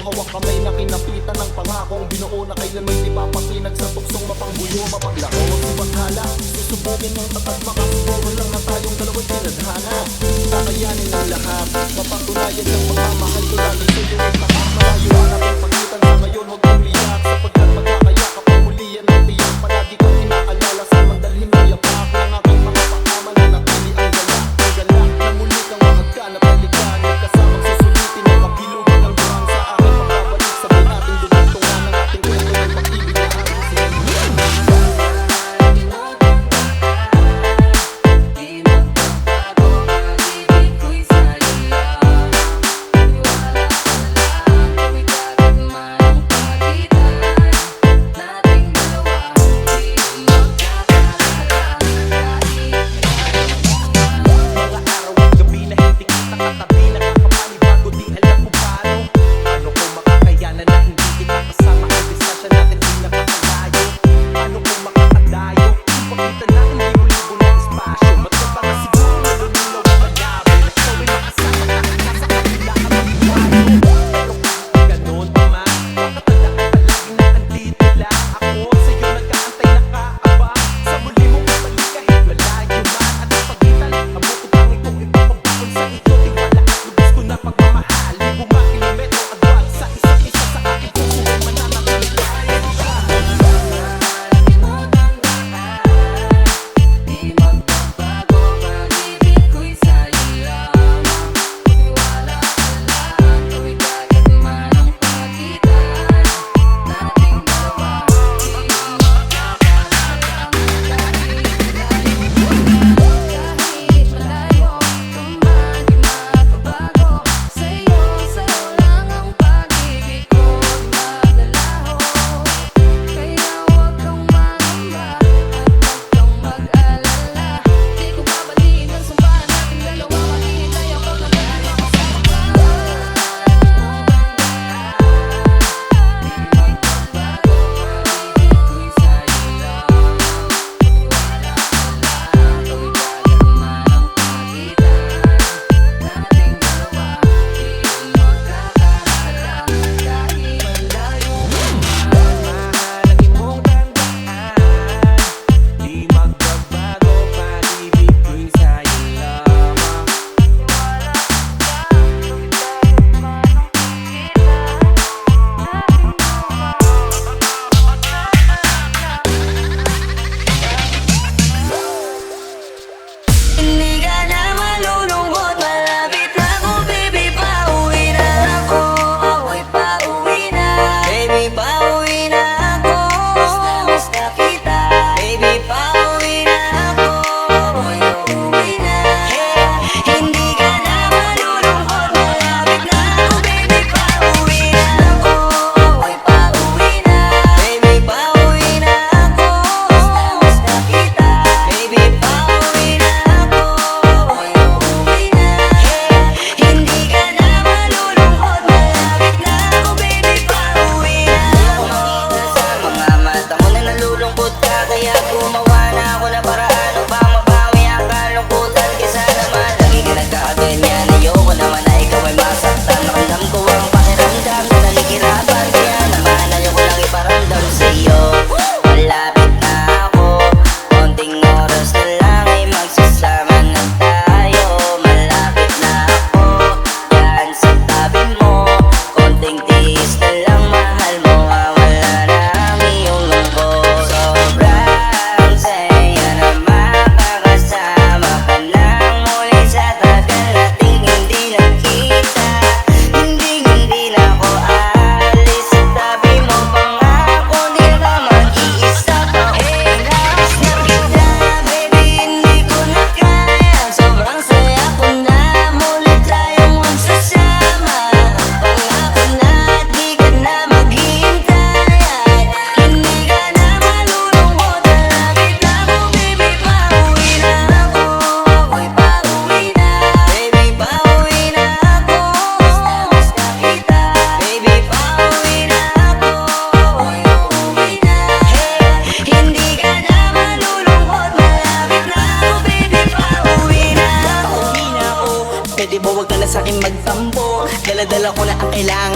hawak kamay na kinapitan ng pangakong binuo na kailanman di papakinag sa tuksong mapangbuyo, mapaglako. Magpaghala, susubukin ng tatag, makasuburo lang na tayong dalawa'y tinadhana. Kakayanin ang lahat, mapatunayan ng pagmamahal ko lagi sa'yo ang tapat. Malayo ang ating pagitan sa ngayon, huwag umiyak, sapagkat magkakaya kapag muli yan ang tiyak. Palagi kang inaalala sa mandalhin ng yapak ng aking mga pakama na natili ang galak. Ang galak na muli kang mahagkan at halikan, kasamang susulitin ang kabilugan ng buwan sa aking pagbabalik. Sabay natin dudugtungan ng ating kwento ng pag-ibig na ating sinigyan.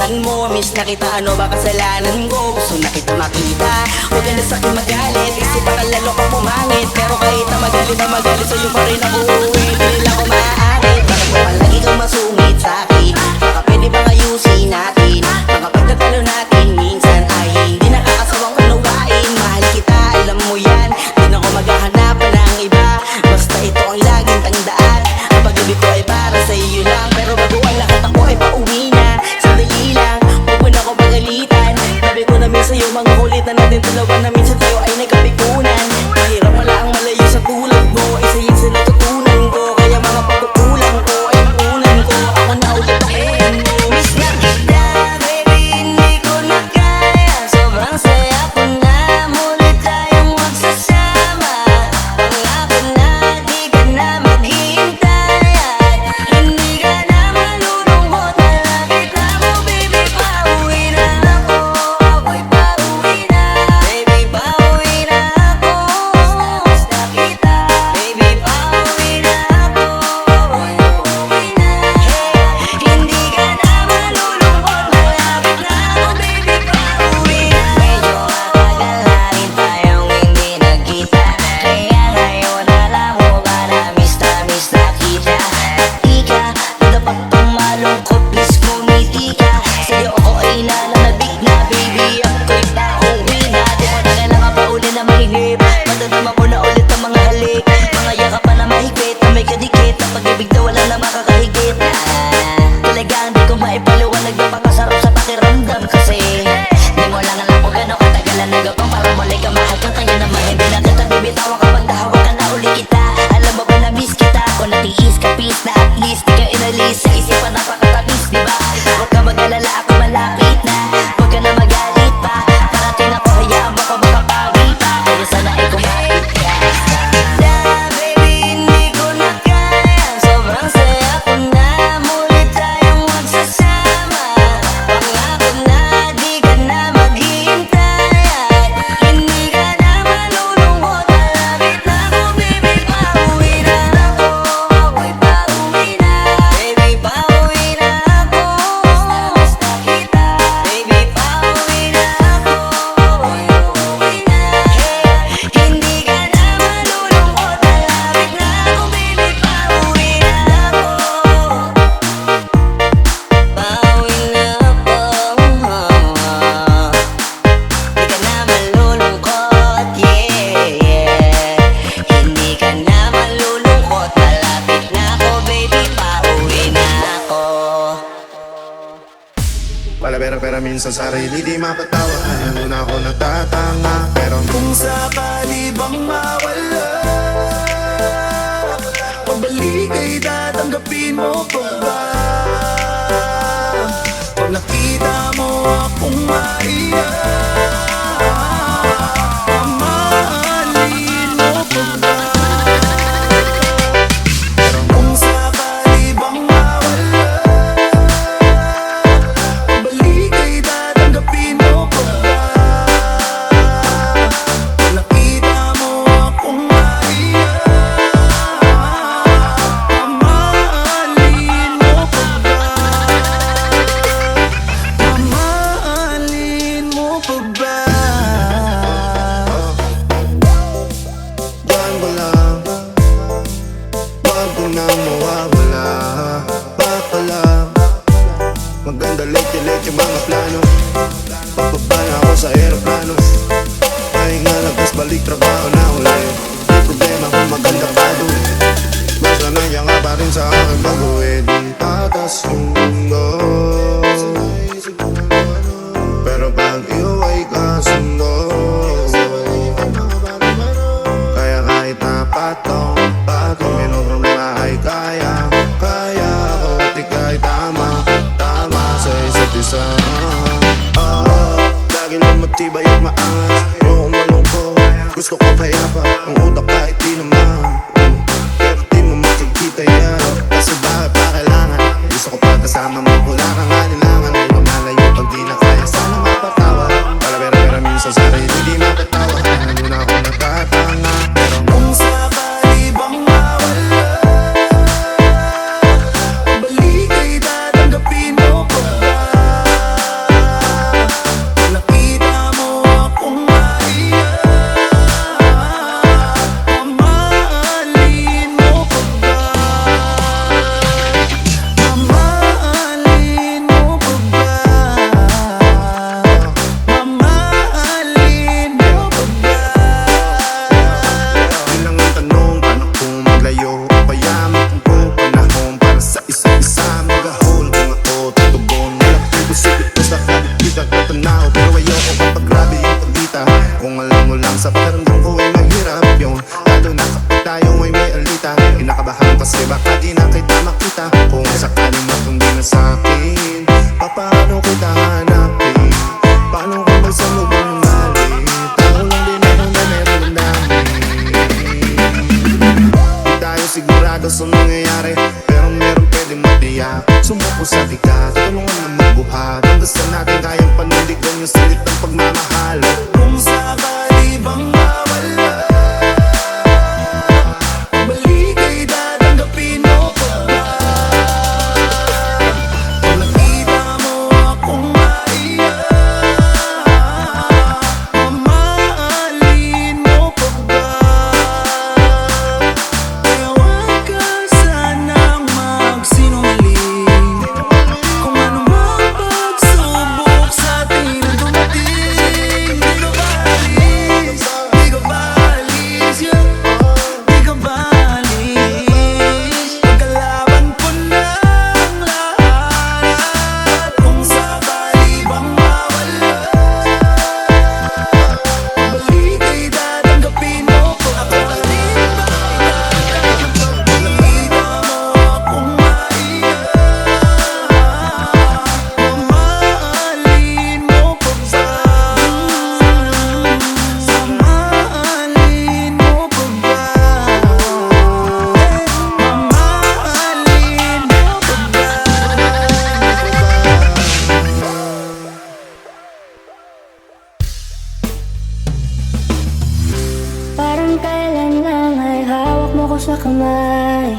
pangalan mo. Miss na kita, ano ba kasalanan ko? Gusto na kita makita, huwag ka na sa'kin magalit. Isip para lalo ka pumangit, pero kahit na magalit sa'yo pa rin ako uuwi. Hindi nila ko maaakit, bakit mo palagi kang masungit sa'kin? Baka pwede bang ayusin natin? Baka pagtatalo natin minsan ay hindi nakakasawang kanugain. Mahal kita, alam mo yan, di na ako maghahanap ng iba. Basta ito ang laging tandaan, ang pag-ibig ko ay para sa iyo lang. Pero bago ang lahat ako ay pauwi na. Sandali lang, huwag mo na ako pagalitan. Sabi ko namin sa'yo, mga kulit na natin dalawa na minsan tayo ay nagkapikunan. Mahirap wala ang malayo sa tulad mo, isa yun sa natutunan ko. Kaya mga pagkukulang ko ay punan ko, ako na ulit ako mo. Miss na kita, baby, hindi ko na kaya. Sobrang saya ko na, muli tayong magsasama. Pangako na di ka na maghihintay at hindi ka na malulungkot. Malapit na ako, baby, pauwi na ako. Ako'y pauwi na, baby, pauwi na ako. Miss na kita, baby, pauwi na ako. Ako'y pauwi na, hindi ka na malulungkot. Malapit na ako, baby, pauwi na. Medyo matagal na rin tayong hindi nagkita, kaya ngayon alam mo ba na miss na kita. Ika, dapat kang malungkot, please ngumiti ka. Sa'yo ako ay nananabik na, baby, ako'y pauwi na. Di mo na kailangan pa uli na mahigip, madadama mo na ulit ang mga halik. Mga yakap pa na mahigpit, na may kadikit, ang pag-ibig na wala na makakahigit. Talagang di ko maipaliwanag, napakasarap sa pakiramdam kasi di mo lang alam kung gano'ng katagal ang nagapang para muli ka mahal kang kaya naman. Hindi na kita bibitawan kapag nahawak ka na uli kita. Alam mo ba na miss kita, kung natiis ka peace na at least di ka inalis sa isipan, napakatamis, di ba? Huwag ka mag-alala, ako malapit na, huwag ka na magalit pa. Parating ako, hayaan mo ko makapagi pa, kaya sana ay kumapit ka. Baby, hindi ko na kaya, sobrang saya ko na, muli tayong magsasama. Pangako na di ka na maghihintay at hindi ka na malulungkot. Malapit na ako, baby, pauwi na ako. Ako'y pauwi na, baby, pauwi na ako. Miss na kita, baby, pauwi na ako. Ako'y pauwi na, hindi ka na malulungkot. Malapit na ako, baby, pauwi na ako. Pauwi na ako, di ka na malulungkot, yeah. Hindi ka na malulungkot, malapit na ako, baby, pauwi na ako. Pera minsan sarili di mapatawa. Ano na ako nagtatanga, pero kung sakali bang mawala, pabalik ay tatanggapin mo pa ba? Pag nakita mo akong maiyak, mamahalin mo pa ba? Pero kung sakali bang mawala, pabalik ay tatanggapin mo pa ba? Pag nakita mo akong maiyak, mamahalin mo pa ba? Mamahalin mo pa ba? Diyan ko lang, wag ko na mawawala. Baka lang maganda late yung mga plano. Pagbaba na ako sa aeroplano, pahinga na tas balik trabaho na ulit. Di problema kung maganda pa doon, basta nandiyan ka pa rin sa aking baguhin. Tatas yung mundo, pero pag iyo ay kasundo, kaya kahit na patong may problema ay kaya ako at ika'y tama sa isa't isa. Lagi lang matibay at maangas, ayokong malungkot, gusto ko payapa, ang utak kahit di naman. Pero di mo makikita yan, kasi bakit pa kailangan? Gusto ko pa kasama mo, wala kang alinlangan. Ay lumalayo pag di na kaya, sana mapatawa. Pera minsan sarili di mapatawa. Ano na ako nagtatanga, pero kung sakali bang mawala, pabalik ay tatanggapin mo pa ba? Sa pakiramdam ko ay mahirap yun, lalo na kapag tayo ay may alita. Kinakabahan kasi baka di na kita makita. Kung sakaling matundi na sa'kin, paano kita hanapin? Paano kung may samubong ngali? Tao lang din ako na meron namin. Di tayo sigurado sa nangyayari, pero meron pwedeng matiyak. Sumuko sa tigat, tulungan na magbuhat. Ang dasal natin kayang panindigan yung salit ng pagmamahal. Kung sakali bang mawala, balik ay tatanggapin mo pa ba? Kung nakita mo akong maiyak, mamahalin mo pa ba? Kaya huwag ka sanang magsinungaling. Kung ano mang pagsubok sa atin ang dumating, di ka baalis, di ka baalis, yeah. Di ka baalis, pagkalaban ko ng lahat. Kung sakali bang mawala, balik ay tatanggapin mo pa ba? Nakita mo akong maiyak, mamahalin mo pa ba? Mamahalin mo pa ba? Mamahalin mo pa ba? Parang kailan lang ay hawak mo ko sa kamay.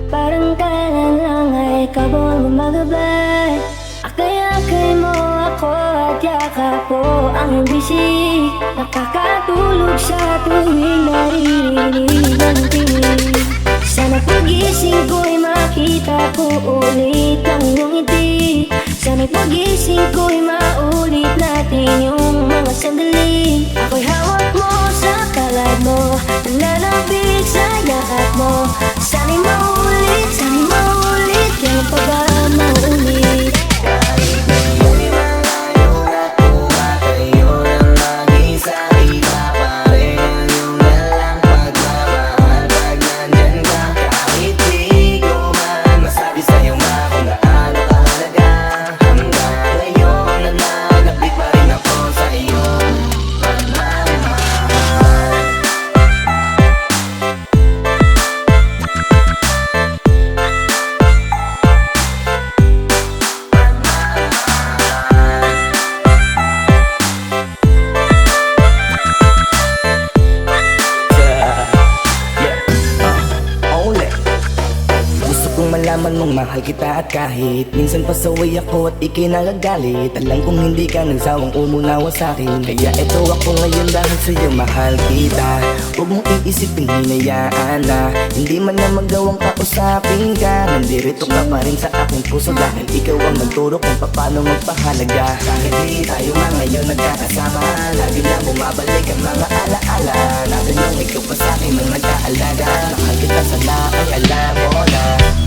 Parang kailan lang ay ikaw ang gumagabay. Akay-akay mo ako at yakap ko ang iyong bisig. Nakakatulog sa tuwing naririnig ang tinig. Sana pagising ko'y makita ko ulit ang iyong ngiti. Sana'y pagising ko'y maulit natin yung mga sandali. Ako'y hawak mo sa palad mo, nalalapit sa yakap mo. Sana'y maulit, kailan pa ba maulit? Kahit ngayon'y malayo na tumatayo ng mag-isa, iba pa rin ang iyong dalang pagmamahal pag nandyan ka. Kahit di ko man masabi sa'yo kung gaano kahalaga, hanggang ngayon nananabik pa rin ako sa iyong pagmamahal. Ole. Gusto kong malaman mong mahal kita at kahit minsan pasaway ako at ika'y nagagalit, alam kong hindi ka nagsawang umunawa sa'kin. Kaya eto ako ngayon dahil sa'yo mahal kita. Huwag mong iisipin hinayaan na hindi man na magawang kausapin ka. Nandirito ka pa rin sa aking puso dahil ikaw ang nagturo kung paano magpahalaga. Kahit di tayo man ngayon nagkakasama, lagi na bumabalik ang mga alaala natin nung ikaw pa sa'kin ang nag-aalaga. Mahal kita sana ay alam mo na.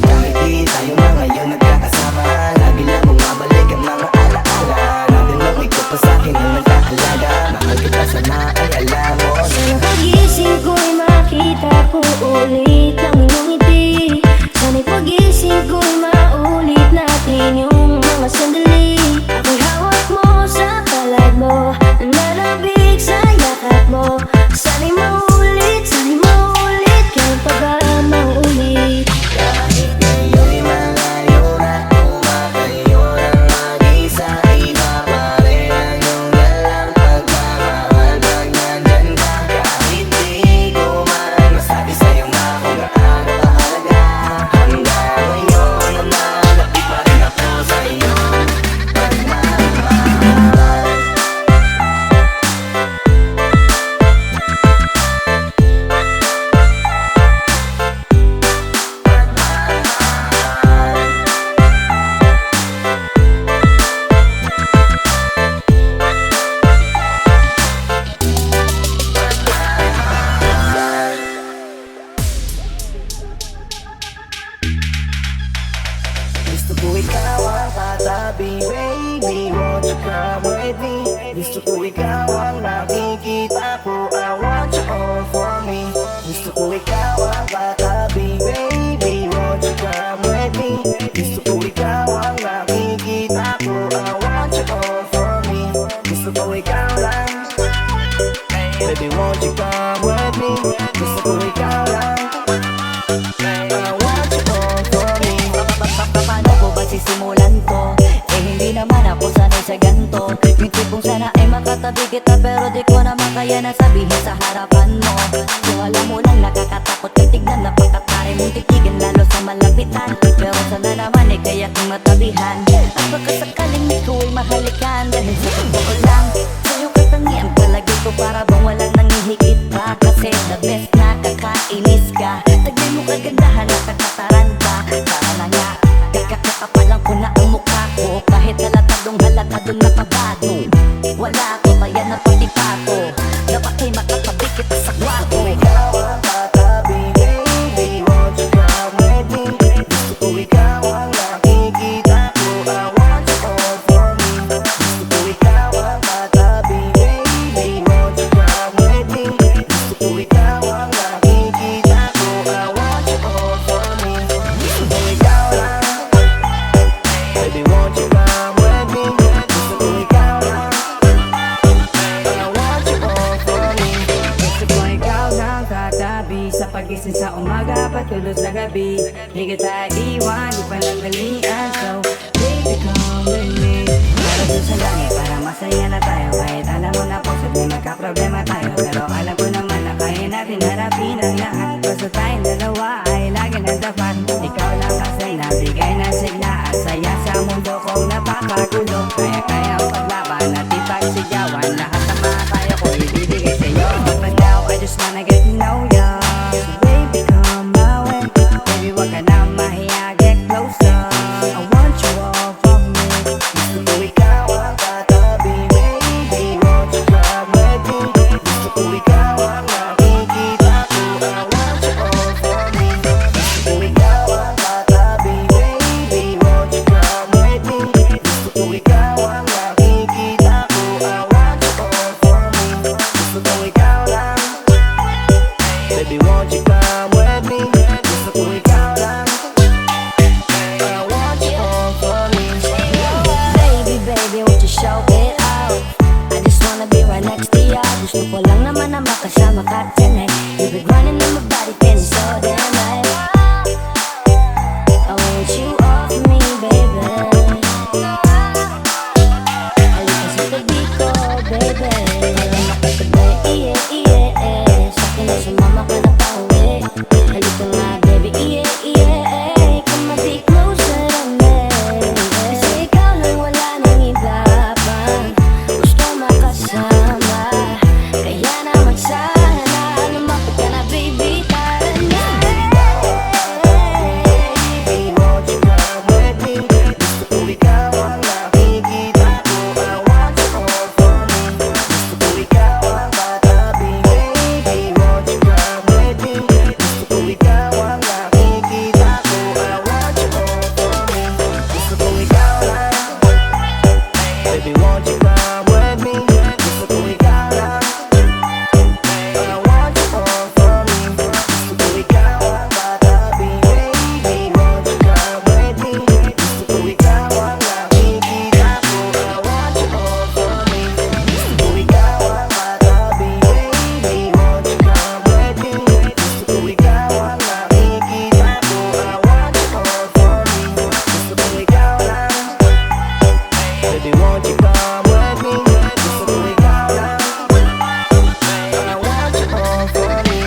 Kahit di tayo man ngayon nagkakasama, lagi na bumabalik ang mga alaala natin nung ikaw pa sa'kin ang nag-aalaga. Mahal kita sana ay alam mo na. Sana pagising ko'y makita ko ulit ang iyong ngiti. Sana'y pagising ko'y maulit natin yung mga sandali. Ako'y hawak mo sa palad mo, nalalapit sa yakap mo. Sana'y maulit, kailan pa ba maulit? Kahit ngayon'y malayo na tumatayo ng mag-isa, iba pa rin ang iyong dalang pagmamahal pag nandyan ka. Kahit di ko man masabi sa'yo kung gaano kahalaga, hanggang ngayon nananabik pa rin ako sa iyong pagmamahal. Gusto ko ikaw ang katabi, baby, won't you come with me? Gusto ko ikaw ang nakikita Baby, won't you come with me? Gusto ko ikaw lang, I want you all for me. Paano ko ba sisimulan to? Eh hindi naman ako sanay sa ganto. Yung tipong sana ay makatabi kita, pero di ko naman kaya na sabihin sa harapan mo. Kung alam mo lang nakakatakot yung tignan, napakatari mong titigan lalo sa malapitan. Pero sana naman ay kaya kong matabihan, at baka sakaling ikaw ay mahalikan. Dahil sa totoo lang, sa'yo katangian palagi ko, para bang walang nangihigit pa. Kasi the best na kakainis ka, taglay mo kagandahan at katataranta. Sana na nga, kakakapalang ko na ang mukha ko, kahit halatadong nakabago. Wala ko kaya napatipato, dapat ay makatabi kita sa kwarto. Ikaw ang katabi, baby, won't you come with me? Gusto ko ikaw ang nakikita ko, I want you all for me. Gusto ko ikaw ang katabi, baby, won't you come with me? Gusto ko ikaw ang nakikita ko, I want you all for me. Gusto ko ikaw lang, baby, won't you come with me? Gusto ko ikaw lang, I want you all for me. Gusto ko ikaw lang katabi, sa pagising sa umaga patulog sa gabi. Di kita iwan, di panandalian. So baby, come with me. Para dun sa langit, para masaya na tayo. Kahit alam mo na po sabi magka-problema tayo, pero alam ko naman na kaya natin harapin ang lahat. Basta tayong dalawa ay lagi nagdapat. Ikaw lang kasi nabigay ng sigla at saya sa mundo kong napakagulo. Kaya ang paglaban at ipagsigawan, lahat ng mga kaya ko ibibigay sa'yo. But now I just wanna get to know ya. So baby, come my way. Baby, wag ka na mahiya, get closer. I want you all for me. Gusto ko ikaw ang katabi, baby, won't you come with me? Gusto ko ikaw ang nakikita ko, I want you all for me. Gusto ko ikaw ang katabi, baby, won't you come with me? Gusto ko ikaw ang nakikita ko, I want you all for me. Gusto ko ikaw lang, baby, won't you come with me? Gusto ko ikaw lang, I want you all for me. Baby, baby, won't you show it out? I just wanna be right next to ya. Gusto ko lang naman na makasama ka tonight. You've been running in my body, feeling so damn right. I want you all for me, baby. Halika sa tabi ko, baby. Para makatabi, iye, iye, sa'kin na sumama ka na pauwi. Halika nga, baby, iye, iye, come and be closer to me. Kasi ikaw lang, wala nang iba pa gusto makasama. Kaya naman sana lumapit ka na, baby, tara na. Baby, won't you come with me? Gusto ko ikaw ang nakikita ko, I want you all for me. Gusto ko ikaw ang katabi, baby, won't you come with me? Gusto ko ikaw ang nakikita ko, I want you all for me. Gusto ko ikaw lang, baby, won't you come with me? Gusto ko ikaw lang, I want you all for me. Gusto ko ikaw ang katabi, baby, won't you come with me? Gusto ko ikaw ang nakikita ko, I want you all for me. Gusto ko ikaw ang katabi, baby, won't you come with me? Gusto ko ikaw ang nakikita ko, I want you all for me. Gusto ko ikaw lang, baby, won't you come with me? Gusto ko ikaw lang, I want you all for me.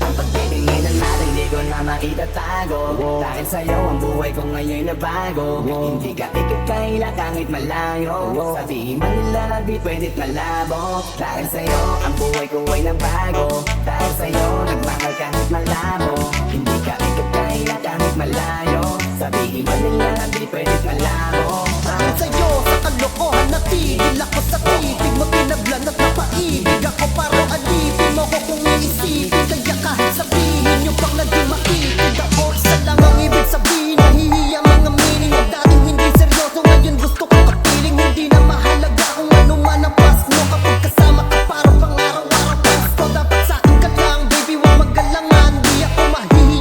Ang pagtitinginan natin di ko na maitatago, dahil sa'yo ang buhay ko ngayon nabago. Hindi ka ikakaila kahit malayo, sabihin man nila di pwed't malabo. Dahil sa'yo ang buhay ko ay nabago, dahil sa'yo nagmahal kahit malabo. Hindi ka ikakaila kahit malayo, sabihin man nila di pwed't malabo. Dahil sa'yo sa kalokohan natigil ako sa titig mo, tinablan at napaibig ako, parang alipin mo ko kung iisipin. Kaya kahit sabihin yung pang naging makikid ako, isa lang ang ibig sabihin. Nahihiya mga meaning na dating hindi seryoso, ngayon gusto ko kapiling. Hindi na mahalaga kung ano man ang past mo, kapag kasama ka parang pang araw-araw Pasko. Dapat sa'kin ka lang, baby, huwag magalangan. Di ako mahihiya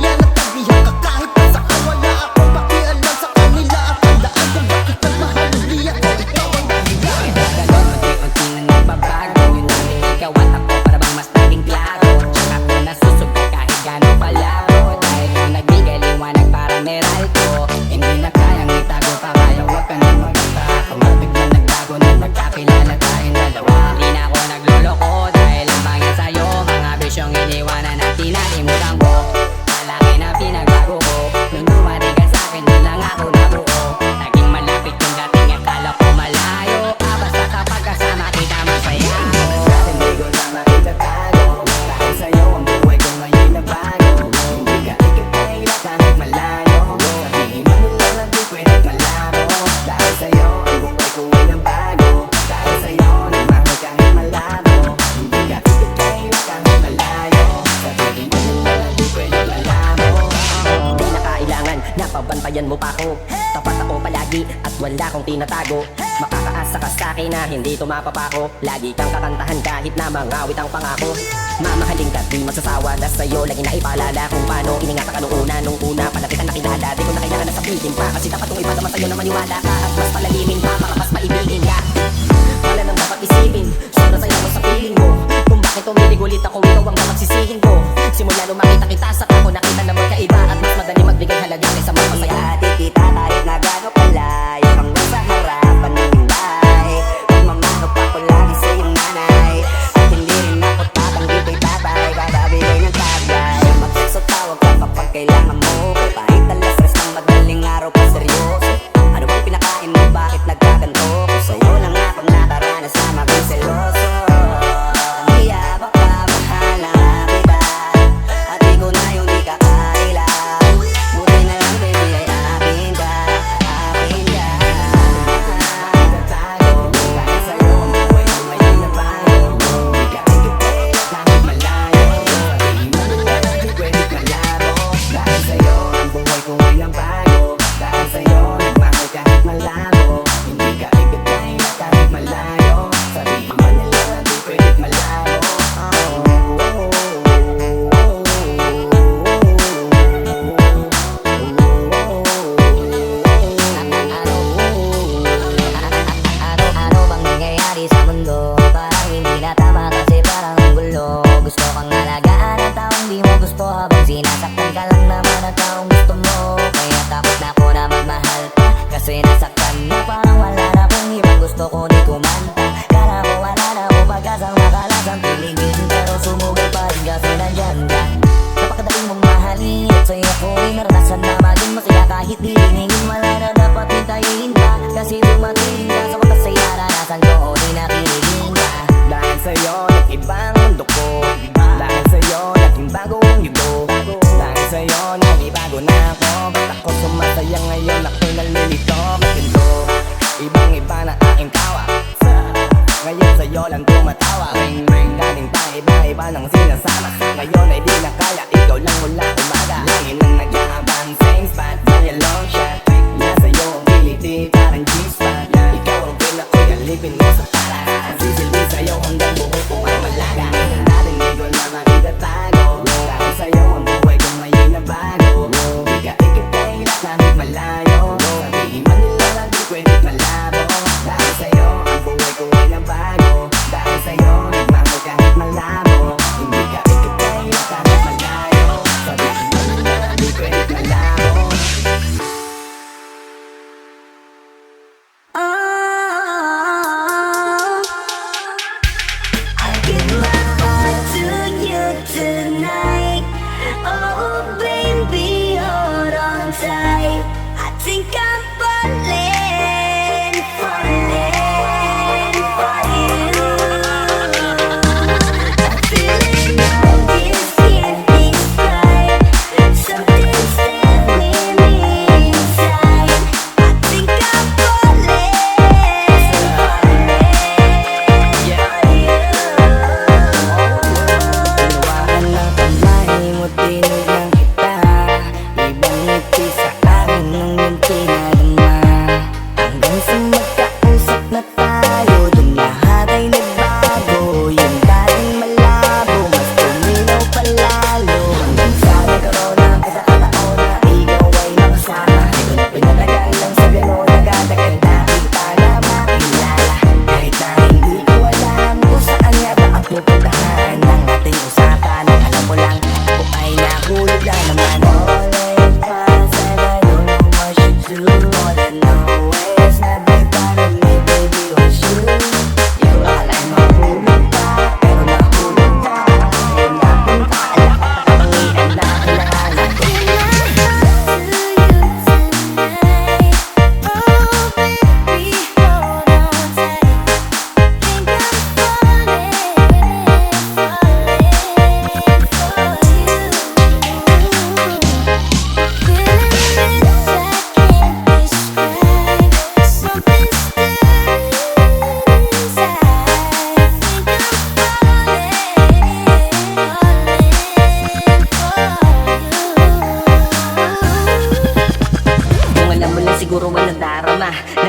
mo pa ako. Tapat ako palagi at wala kong tinatago. Makakaasa ka sa'kin na hindi tumapapako. Lagi kang kakantahan kahit na mangawit ang pangako. Mamahalin ka di magsasawa na sa'yo lagi na ipaalala kung paano iningatan ka nung una pala kita nakilala. Di ko na kailangan na sabihin pa kasi dapat kong ipadama sa'yo na maniwala ka at mas palalimin pa para mas maibigin ka. Wala nang dapat isipin, sobra sa'yo mo sa piling mo. Kung bakit umilig ulit ako, ikaw ang dapat sisihin ko. Simula nung makita kita sa kako, nakita na magkaiba at mas madali magbigay halaga kaysa magpasaya. Hati kita kahit na gano'ng kalayo hanggang sa harapan ng hinday. Magmamano pa ko lagi sa iyong nanay at hindi rin ako tatanggi kay tatay. Bababigay ng tagay, mag-text o tawag ka kapag kailangan mo. Kahit alas stress ng madaling araw pa seryoso. Ano bang pinakain mo, bakit nagkaganto? Kung sa'yo lang ako nakaranas na maging seloso. Kaya baka mahala kita at di ko na yung di ka kaila. Buti na lang baby ay akin ka, akin ka. Tago, kaya sa'yo ang buhay ko ngayon na bago. Di ka ikipit kahit malayo. Di mo na di pwede kalaro. Dahil sa'yo ang buhay ko ngayon bago. Dahil sa'yo nagmahal kahit malabo. Hindi ka ikipit kahit malayo. Sabihin man nila di pwede malabo. Ano bang nangyayari sa mundo? Parang hindi na tama kasi parang ang gulo. Gusto kang alagaan ang taong di mo gusto, habang sinasaktan ka lang naman ang taong gusto mo. Kaya takot na ako na magmahal pa kasi nasaktan mo. Parang wala na kung ibang gusto ko di kumanta. Kala ko wala na ako pag-asang makalasang piligin, pero sumugal pa rin kasi nandyan ka. Napakadali mong mahalin at sa'yo ako'y naranasan na maging masaya kahit di hiningin. Wala na dapat hintayin pa kasi dumating ka sa wakas ay naranasan ko o di nakiligin ka. Dahil sa'yo nag-ibang mundo ko. Dahil sa'yo naging bago ang yugo. Dahil sa'yo nanibago na ako. Ba't ako sumasaya ngayon, ako'y nalilito. Maganda, ibang iba na aking tawa. Ngayon sa'yo lang tumatawa. Ring ring, galing pa iba-iba ng sinasama. Ngayon ay di na kaya, ikaw lang mula umaga. Lagi nang nag-aabang, same spot, may long shot. Nasa iyo ang kiliti, parang G-spot. Ikaw ang ako'y alipin mo sa pala. Ang sisilbi sa'yo hanggang buhay ko ay malaga. Natin hindi ko na makita tago. Dahil sa'yo ang buhay ko ngayon na bago. Di ka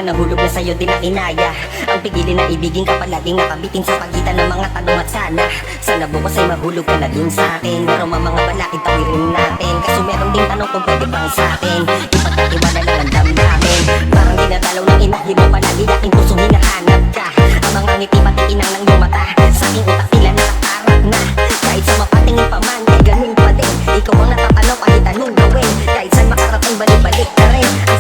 na nahulog na sa'yo di na inaya Ang pigilin na ibigin ka palaging nakabitin sa pagitan ng mga tanong at sana bukas ay mahulog ka na din sa'kin Meron mga balakid tawirin natin Kaso meron ding tanong kung pwede pang sa'kin Ipagkatiwala lang ang damdamin Parang dinadalaw ng inahin mo palagi aking pusong hinahanap ka Ang mga ngiti pati inang ng iyong mata Sa aking utak tila nakatarap na Kahit sa mapatingin pa man, ay ganun pa din Ikaw ang natatanong kahit anong gawin Kahit saan makarating balik-balik ka rin